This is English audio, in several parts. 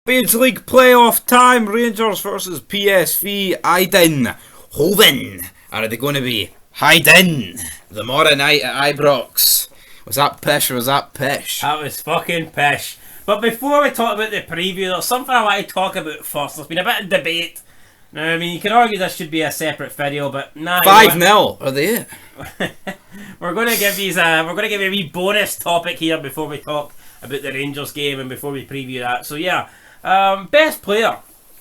Champions League playoff time. Rangers versus PSV Eindhoven. Are they going to be hiding tomorrow night at IBROX? Was that pish or was that pish? That was fucking pish. But before we talk about the preview, there's something I want to talk about first. There's been a bit of debate. Now, I mean, you can argue this should be a separate video, but nah. 5-0. Are they it? We're going to give you a wee bonus topic here before we talk about the Rangers game and before we preview that. So yeah, best player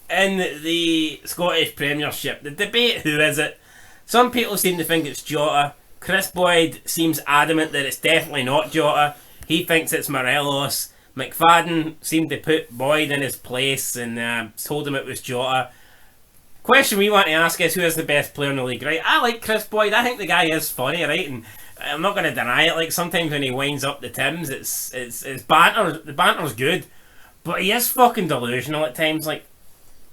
in the Scottish Premiership. The debate, who is it? Some people seem to think it's Jota. Chris Boyd seems adamant that it's definitely not Jota. He thinks it's Morelos. McFadden seemed to put Boyd in his place and told him it was Jota. Question we want to ask is, who is the best player in the league, right? I like Chris Boyd. I think the guy is funny, right? And I'm not going to deny it. Like, sometimes when he winds up the Tims, it's banter. The banter's good, but he is fucking delusional at times. Like,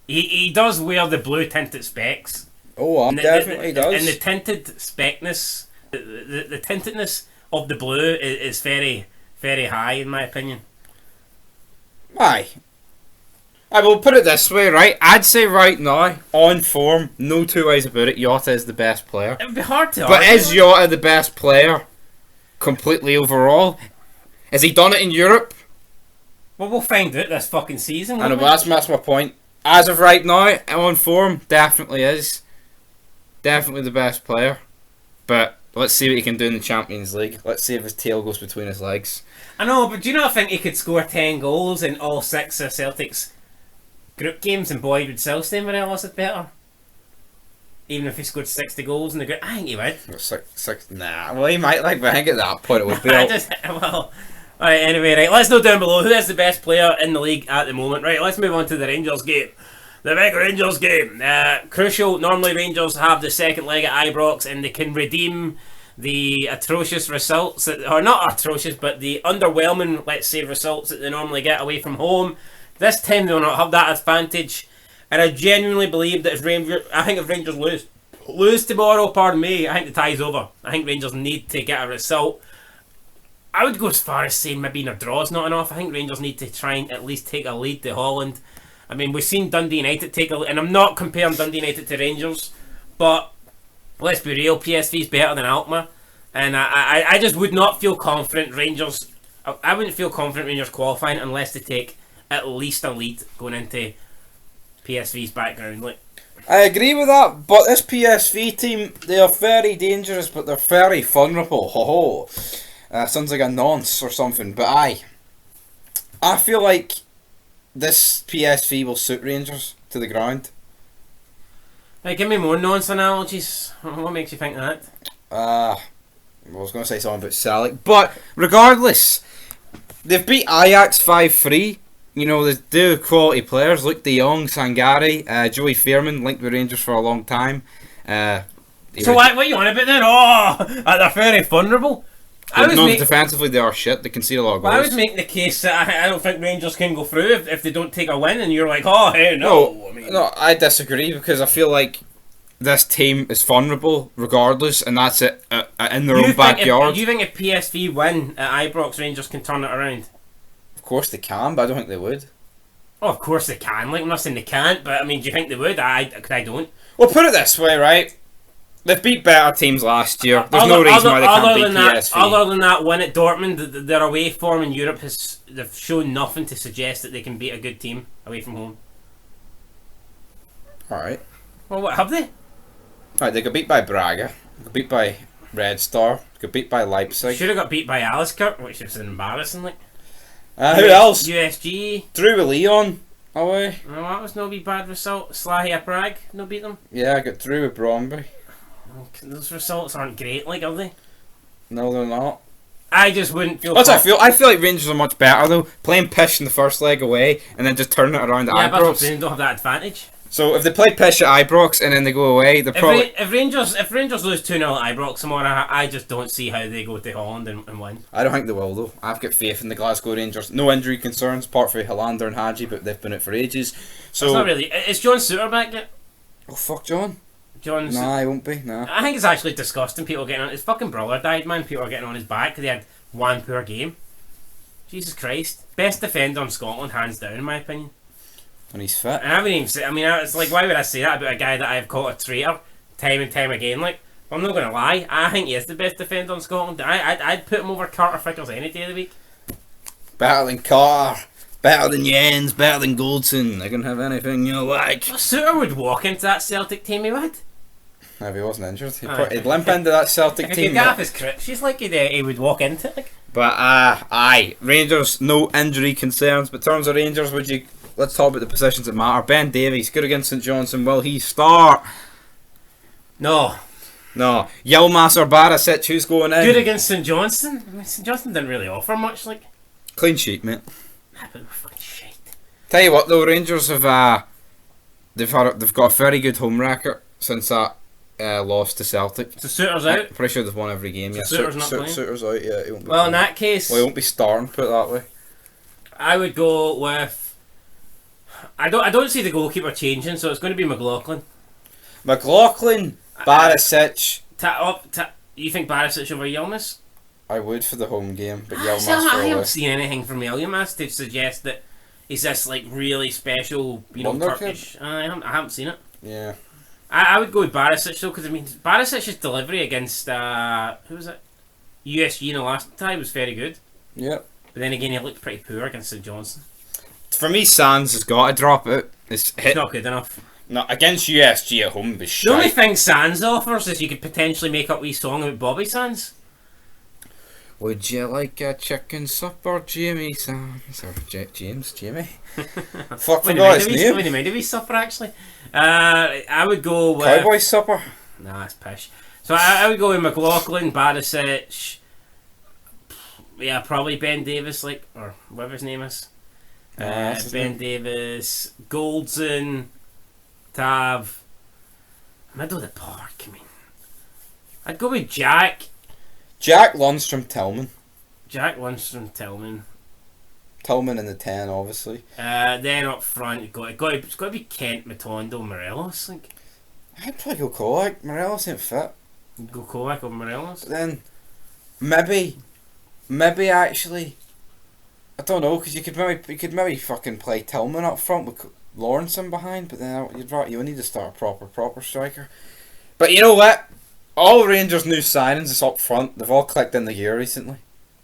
he does wear the blue tinted specs. Oh, definitely does. And the tinted speckness, the tintedness of the blue is very, very high in my opinion. Why? I will put it this way, right? I'd say right now, on form, no two ways about it, Jota is the best player. It would be hard to But argue. is Jota the best player completely overall? Has he done it in Europe? Well, we'll find out this fucking season. I know, but that's my point. As of right now, on form, definitely is. Definitely the best player. But let's see what he can do in the Champions League. Let's see if his tail goes between his legs. I know, but do you not think he could score 10 goals in all 6 of Celtic's group games and Boyd would still stay Morelos is better? Even if he scored 60 goals in the group? I think he would. Nah, well, he might, like, but I think at that point it would be Alright, anyway, right, let's know down below who is the best player in the league at the moment. Right, let's move on to the Rangers game. The big Rangers game. Crucial. Normally Rangers have the second leg at IBROX and they can redeem the atrocious results, or not atrocious, but the underwhelming, let's say, results that they normally get away from home. This time they will not have that advantage, and I genuinely believe that if Rangers lose tomorrow, pardon me, I think the tie's over. I think Rangers need to get a result. I would go as far as saying maybe a draw's not enough. I think Rangers need to try and at least take a lead to Holland. I mean, we've seen Dundee United take a lead, and I'm not comparing Dundee United to Rangers, but let's be real, PSV's better than Alkmaar, and I just would not feel confident Rangers. I wouldn't feel confident Rangers qualifying unless they take at least a lead going into PSV's background. Like, I agree with that, but this PSV team, they are very dangerous, but they're very vulnerable. Ho ho. Sounds like a nonce or something, but I feel like this PSV will suit Rangers to the ground. Hey, give me more nonce analogies. What makes you think that? I was going to say something about Salic, but regardless, they've beat Ajax 5-3. You know, they do quality players. Luke de Jong, Sangari, Joey Fairman, linked with Rangers for a long time. So what are you on about then? Oh, they're very vulnerable. Defensively they are shit. They concede a lot of goals. I was making the case that I don't think Rangers can go through if they don't take a win, and you're like, oh, hey, no. No, I disagree, because I feel like this team is vulnerable regardless, and that's it in their own backyard. Do you think if PSV win at IBROX, Rangers can turn it around? Of course they can, but I don't think they would. Oh, of course they can. Like, I'm not saying they can't, but I mean, do you think they would? I don't. Well, put it this way, right? They've beat better teams last year. There's no reason why they can't beat PSV. Other than that win at Dortmund, their away form in Europe they've shown nothing to suggest that they can beat a good team away from home. Alright. Well, what have they? Alright, they got beat by Braga. They got beat by Red Star. They got beat by Leipzig. Should have got beat by Aliskirk, which is embarrassing. Like, who else? USG. Drew with Leon away. No, that was no be bad result. Slavia Prague, no beat them. Yeah, I got through with Bromby. Those results aren't great, like, are they? No, they're not. I just wouldn't feel. That's how I feel. I feel like Rangers are much better though, playing pish in the first leg away and then just turning it around at IBROX. But they don't have that advantage. So if they play pish at IBROX and then they go away, they're probably. If Rangers lose 2-0 at IBROX tomorrow, I just don't see how they go to Holland and win. I don't think they will though. I've got faith in the Glasgow Rangers. No injury concerns, apart from Hollander and Hadji, but they've been out for ages. So it's not really. Is John Suter back yet? Oh fuck, John. Nah, he won't be. Nah. I think it's actually disgusting. People getting on his fucking brother died, man. People are getting on his back because he had one poor game. Jesus Christ, best defender in Scotland, hands down, in my opinion. When he's fit. And I haven't even said. I mean, it's like, why would I say that about a guy that I've called a traitor time and time again? Like, I'm not gonna lie. I think he is the best defender in Scotland. I'd put him over Carter Vickers any day of the week. Better than Carter. Better than Jens. Better than Goldson. They can have anything you like. Suter would walk into that Celtic team. He would. If he wasn't injured, he'd limp into that Celtic if team. If he got off his crutch, she's like he would walk into it. Like. But aye, Rangers, no injury concerns. But in terms of Rangers, let's talk about the positions that matter. Ben Davies, good against St Johnstone. Will he start? No. Yilmaz or Barisic, who's going in? Good against St Johnstone. I mean, St Johnstone didn't really offer much. Like. Clean sheet, mate. But we're fucking shit. Tell you what, though, Rangers have they've got a very good home record since that lost to Celtic. So Suter's out? Pretty sure they've won every game. So Suter's not playing? Suter's out, yeah. He won't be well, playing. In that case... Well, he won't be starting, put it that way. I would go with... I don't see the goalkeeper changing, so it's going to be McLaughlin. Barisic... You think Barisic over Yilmaz? I would for the home game, but Yilmaz I haven't seen anything from Yilmaz to suggest that he's this like really special, Turkish... I haven't seen it. Yeah. I would go with Barisic though, because I mean Barisic's delivery against who was it? USG in the last time was very good. Yep. But then again, he looked pretty poor against St Johnstone. For me, Sands has got to drop out. It's not good enough. No, against USG at home, the only thing Sands offers is you could potentially make up a wee song about Bobby Sands. Would you like a chicken supper, Jamie Sands? Or Jamie? Fuck, forgot his name. Wait a minute, we supper actually. I would go with... Cowboy supper? Nah, that's pish. So I would go with McLaughlin, Barisic... Yeah, probably Ben Davis, or whatever his name is. Ben Davis, Goldson, Tav, middle of the park. I mean, I'd go with Jack Lundstrom, Tillman. Tillman in the 10, obviously. Then up front, it's got to be Kent, Matondo, Morelos. I'd probably go Kolak. Morelos ain't fit. You'd go Kolak over Morelos. But then maybe actually, I don't know, because you could maybe fucking play Tillman up front with Lawrence in behind, but then you need to start a proper striker. But you know what? All Rangers' new signings is up front. They've all clicked in the gear recently.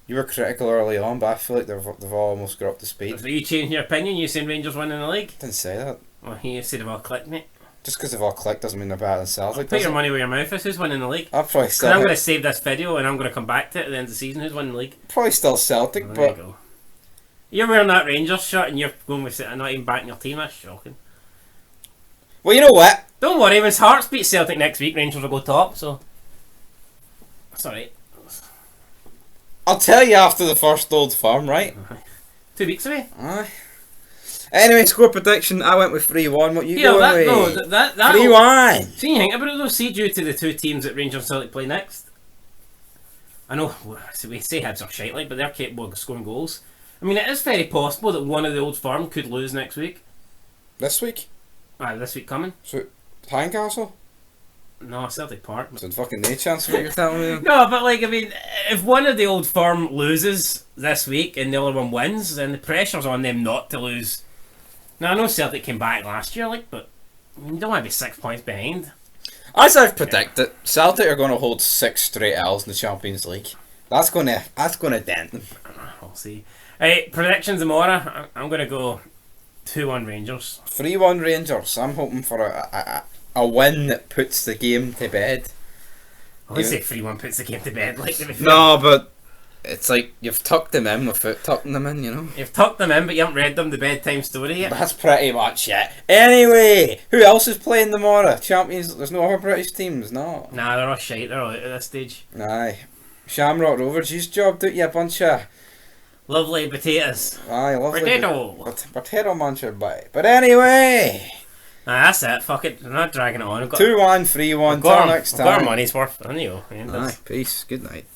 You were critical early on, but I feel like they've all almost got up to speed. So you changing your opinion? You saying Rangers winning the league? Didn't say that. Well, you said they've all clicked, mate. Just because they've all clicked doesn't mean they're better than Celtic. Put your money where your mouth is. Who's winning the league? I'll probably still. I'm going to save this video and I'm going to come back to it at the end of the season. Who's winning the league? Probably still Celtic, there but you go. You're wearing that Rangers shirt and you're going with it and not even backing your team. That's shocking. Well, you know what? Don't worry, when Hearts beat Celtic next week, Rangers will go top. So that's alright. I'll tell you after the first Old Firm, right? 2 weeks away. Aye. Anyway, score prediction. I went with 3-1. What you going with? That 3-1. See, you think about it though. See, due to the two teams that Rangers and Celtic play next. I know we say Hibs are shite like, but they're capable of scoring goals. I mean, it is very possible that one of the Old Firm could lose next week. This week? Aye, this week coming. So, Tynecastle? No, Celtic Park. So fucking no chance of what you're telling me. No, but I mean, if one of the Old Firm loses this week and the other one wins, then the pressure's on them not to lose. Now I know Celtic came back last year, but you don't want to be 6 points behind. As I've predicted, Celtic are going to hold 6 straight L's in the Champions League. That's going to dent them. We'll see. Right, predictions tomorrow. I'm going to go 2-1 Rangers. 3-1 Rangers. I'm hoping for a win that puts the game to bed. I would say 3-1 puts the game to bed. No, but it's like you've tucked them in without tucking them in, you know. You've tucked them in, but you haven't read them the bedtime story yet. That's pretty much it. Anyway, who else is playing tomorrow? Champions. There's no other British teams, no. Nah, they're all shite. They're all out at this stage. Aye. Shamrock Rovers, you've jobbed out you a bunch of lovely potatoes. Aye, lovely potato muncher bite. But anyway, that's it. Fuck it. I'm not dragging it on. 2-1, 3-1. Till next time. Got our money's worth. I know. Aye, peace. Good night.